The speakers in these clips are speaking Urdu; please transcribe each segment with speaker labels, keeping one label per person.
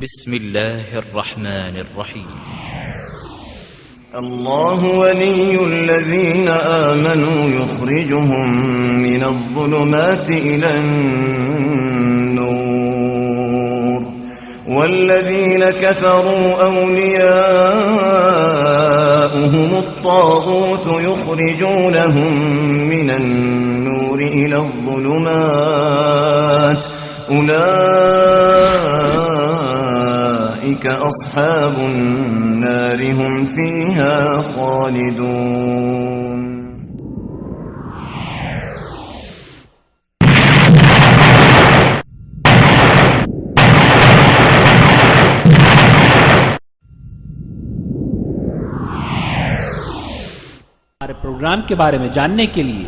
Speaker 1: بسم الله الرحمن الرحيم.
Speaker 2: الله ولي الذين آمنوا يخرجهم من الظلمات إلى النور والذين كفروا أولياؤهم الطاغوت يخرجونهم من النور إلى الظلمات أولئك أصحاب النار هم فيها خالدون.
Speaker 3: ہمارے پروگرام کے بارے میں جاننے کے لیے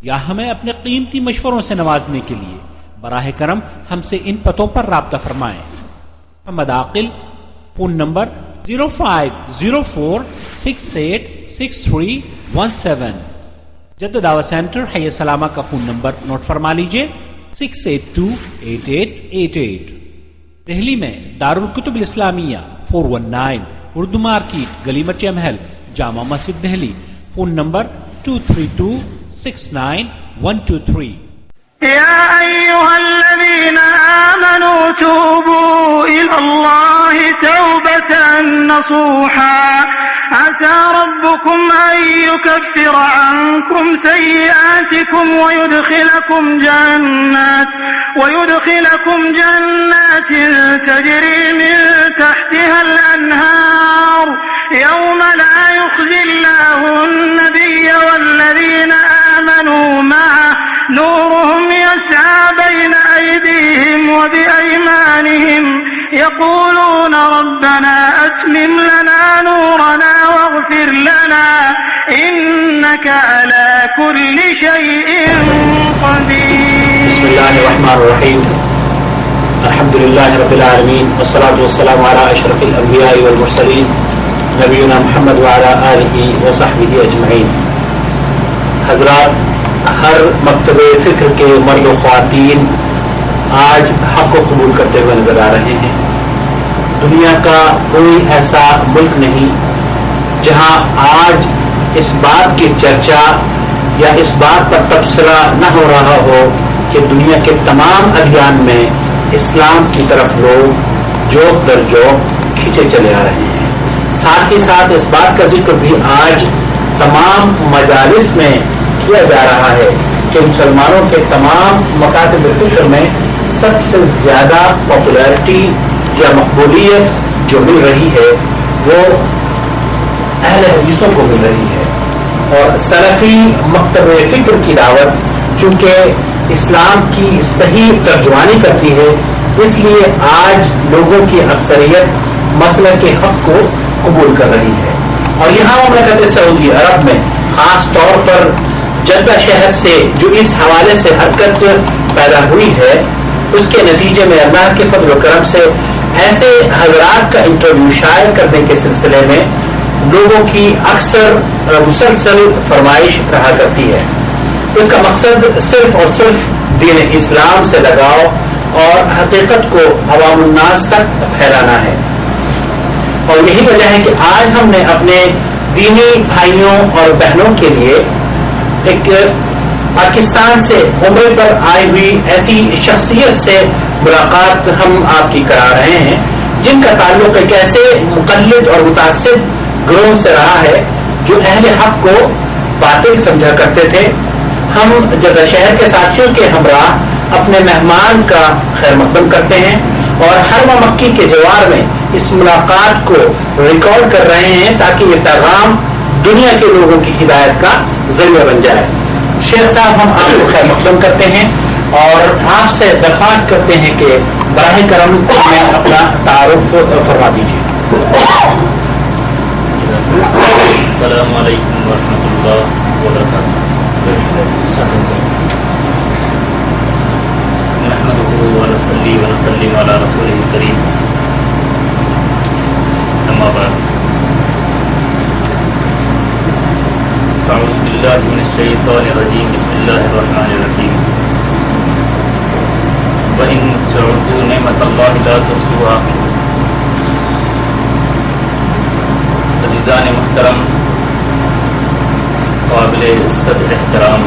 Speaker 3: یا ہمیں اپنے قیمتی مشوروں سے نوازنے کے لیے براہ کرم ہم سے ان پتوں پر رابطہ فرمائیں. محمد عاقل، فون نمبر 0504686317. جدہ دعوت سینٹر حی سلامہ کا فون نمبر نوٹ فرما لیجئے 6828888. دہلی میں دارالکتب الاسلامیہ 419 اردو مارکیٹ، گلی مچیا محل، جامع مسجد دہلی. Phone number 23269123.
Speaker 4: يا أيها الذين آمنوا توبوا إلى الله توبة نصوحا عسى ربكم أن يكفر عنكم سيئاتكم ويدخلكم جنات تجري من تحتها الأنهار يوم لا يخزي الله النبي والذين آمنوا معه نورهم يسعى بين أيديهم وبأيمانهم يقولون ربنا أتمم لنا نورنا واغفر لنا إنك على كل شيء قدير.
Speaker 5: بسم الله الرحمن الرحيم. الحمد لله رب العالمين والصلاة والسلام على أشرف الأنبياء والمرسلين نبينا محمد وعلى آله وصحبه أجمعين. حضرات، ہر مکتب فکر کے مرد و خواتین آج حق کو قبول کرتے ہوئے نظر آ رہے ہیں. دنیا کا کوئی ایسا ملک نہیں جہاں آج اس بات کی چرچا یا اس بات پر تبصرہ نہ ہو رہا ہو کہ دنیا کے تمام ادیان میں اسلام کی طرف لوگ جوق در جوق کھینچے چلے آ رہے ہیں. ساتھ ہی ساتھ اس بات کا ذکر بھی آج تمام مجالس میں کیا جا رہا ہے کہ مسلمانوں کے تمام مکاتب فکر میں سب سے زیادہ پاپولیرٹی یا مقبولیت جو مل رہی ہے وہ اہل حدیثوں کو مل رہی ہے. اور سلفی مکتب فکر کی دعوت چونکہ اسلام کی صحیح ترجمانی کرتی ہے، اس لیے آج لوگوں کی اکثریت مسلک حق کو قبول کر رہی ہے. اور یہاں مملکت سعودی عرب میں خاص طور پر جدہ شہر سے جو اس حوالے سے حرکت پیدا ہوئی ہے، اس کے نتیجے میں اللہ کے فضل و کرم سے ایسے حضرات کا انٹرویو شائع کرنے کے سلسلے میں لوگوں کی اکثر مسلسل فرمائش رہا کرتی ہے. اس کا مقصد صرف اور صرف دین اسلام سے لگاؤ اور حقیقت کو عوام الناس تک پھیلانا ہے. اور یہی وجہ ہے کہ آج ہم نے اپنے دینی بھائیوں اور بہنوں کے لیے ایک پاکستان سے عمرے پر آئی ہوئی ایسی شخصیت سے ملاقات ہم آپ کی کرا رہے ہیں جن کا تعلق ایک ایسے مقلد اور متعصب گروہ سے رہا ہے جو اہل حق کو باطل سمجھا کرتے تھے. ہم جدہ شہر کے ساتھیوں کے ہمراہ اپنے مہمان کا خیر مقدم کرتے ہیں اور حرم مکی کے جوار میں اس ملاقات کو ریکارڈ کر رہے ہیں تاکہ یہ پیغام دنیا کے لوگوں کی ہدایت کا ذریعہ بن جائے. شیخ صاحب، ہم آپ کو خیر مقدم کرتے ہیں اور آپ سے درخواست کرتے ہیں کہ براہ کرم میں اپنا تعارف فرما دیجیے.
Speaker 1: السلام علیکم ورحمۃ اللہ وبرکاتہ. نحمده ونصلي ونسلم على رسوله الكريم. اما بعد، اعوذ باللہ من الشیطان الرجیم. بسم اللہ الرحمن الرحیم. وَإِن تَعُدُّوا نِعْمَةَ اللَّهِ لَا تُحْصُوهَا عزیزان محترم، قابل عزت احترام،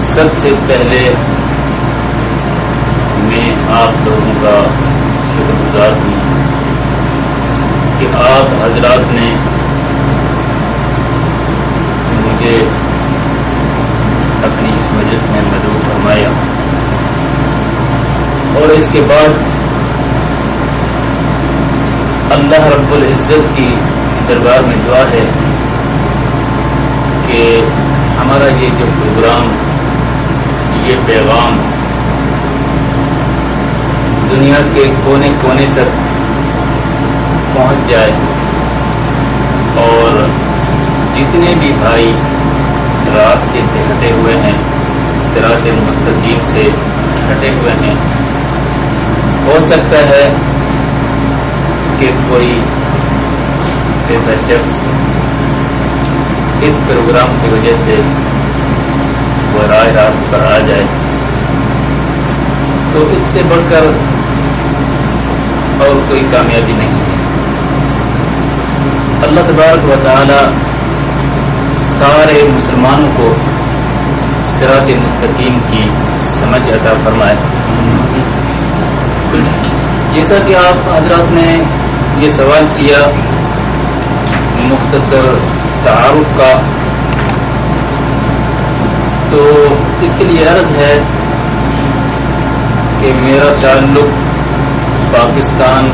Speaker 1: سب سے پہلے میں آپ لوگوں کا شکر گزار ہوں کہ آپ حضرات نے مجھے اپنی اس مجلس میں مدعو فرمایا، اور اس کے بعد اللہ رب العزت کی دربار میں دعا ہے کہ ہمارا یہ جو پروگرام، یہ پیغام دنیا کے کونے کونے تک پہنچ جائے، اور جتنے بھی بھائی راستے سے ہٹے ہوئے ہیں، صراط مستقیم سے ہٹے ہوئے ہیں، ہو سکتا ہے کہ کوئی ایسا شخص اس پروگرام کی وجہ سے وہ راہ راست پر آ جائے، تو اس سے بڑھ کر اور کوئی کامیابی نہیں ہے۔ اللہ تبارک و تعالی سارے مسلمانوں کو صراط مستقیم کی سمجھ عطا فرمائے۔ جیسا کہ آپ حضرات نے یہ سوال کیا مختصر تعارف کا، تو اس کے لیے عرض ہے کہ میرا تعلق پاکستان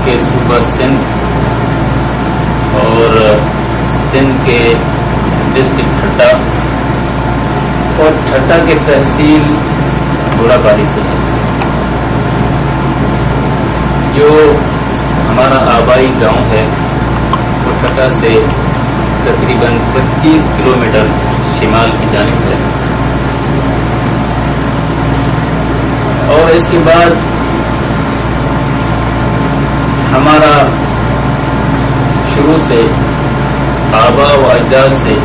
Speaker 1: کے صوبہ سندھ اور سندھ کے ڈسٹرکٹ ٹھٹا اور ٹھٹا کے تحصیل گھوڑا باری سے ہے۔ جو ہمارا آبائی گاؤں ہے وہ ٹھٹا سے تقریباً 25 کلومیٹر شمال کی جانب ہے، اور اس کے بعد ہمارا شروع سے آبا و اجداد سے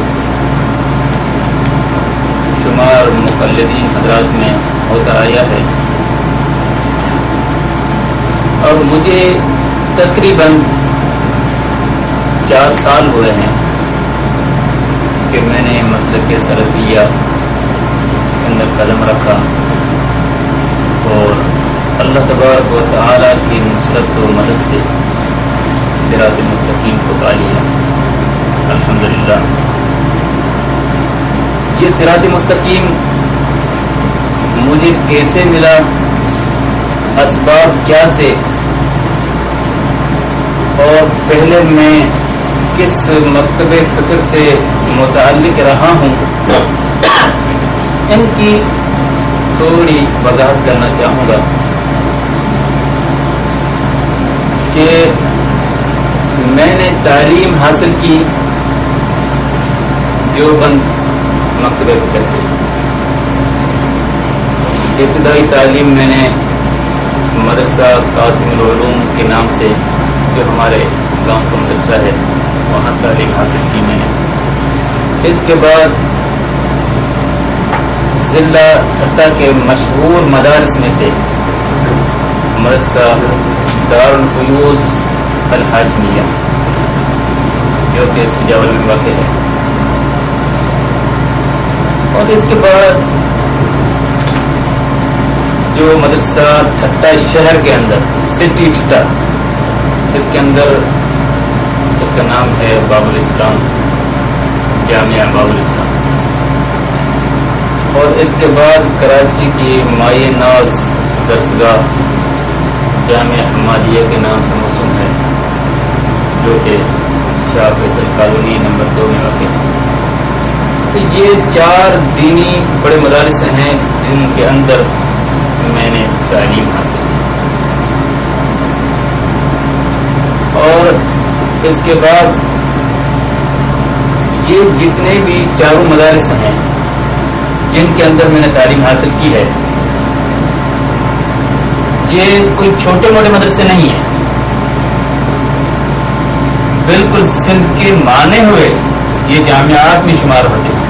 Speaker 1: شمار مقلدین حضرات میں ہوتا آیا ہے، اور مجھے تقریباً 4 سال ہوئے ہیں کہ میں نے مسلک سلفیہ کے اندر قدم رکھا، اور اللہ تبارک و تعالی کی نصرت و مدد سے صراط مستقیم کو پا لیا الحمدللہ۔ یہ صراط مستقیم مجھے کیسے ملا، اسباب کیا تھے، اور پہلے میں کس مکتب فکر سے متعلق رہا ہوں، ان کی تھوڑی وضاحت کرنا چاہوں گا کہ میں نے تعلیم حاصل کی دیوبند مکتب فکر سے۔ ابتدائی تعلیم میں نے مدرسہ قاسم العلوم کے نام سے جو ہمارے گاؤں کا مدرسہ ہے وہاں تعلیم حاصل کی میں نے۔ اس کے بعد ضلع ٹھٹا کے مشہور مدارس میں سے مدرسہ دارالفیوز الحاجمیہ جو کہ سجاول میں واقع ہے، اور اس کے بعد جو مدرسہ ٹھٹا شہر کے اندر سٹی ٹھٹا، اس کے اندر اس کا نام ہے باب الاسلام، جامعہ باب الاسلام، اور اس کے بعد کراچی کی مائے ناز درسگاہ جامعہ حمادیہ کے نام سے موسوم ہے، جو کہ شاہ فیصل کالونی نمبر 2 میں واقع ہے۔ تو یہ 4 دینی بڑے مدارس ہیں جن کے اندر میں نے تعلیم حاصل کی، اور اس کے بعد یہ جتنے بھی 4 مدارس ہیں جن کے اندر میں نے تعلیم حاصل کی ہے، یہ کوئی چھوٹے موٹے مدرسے نہیں ہیں، بالکل سندھ کے مانے ہوئے یہ جامعات میں شمار ہوتے ہیں۔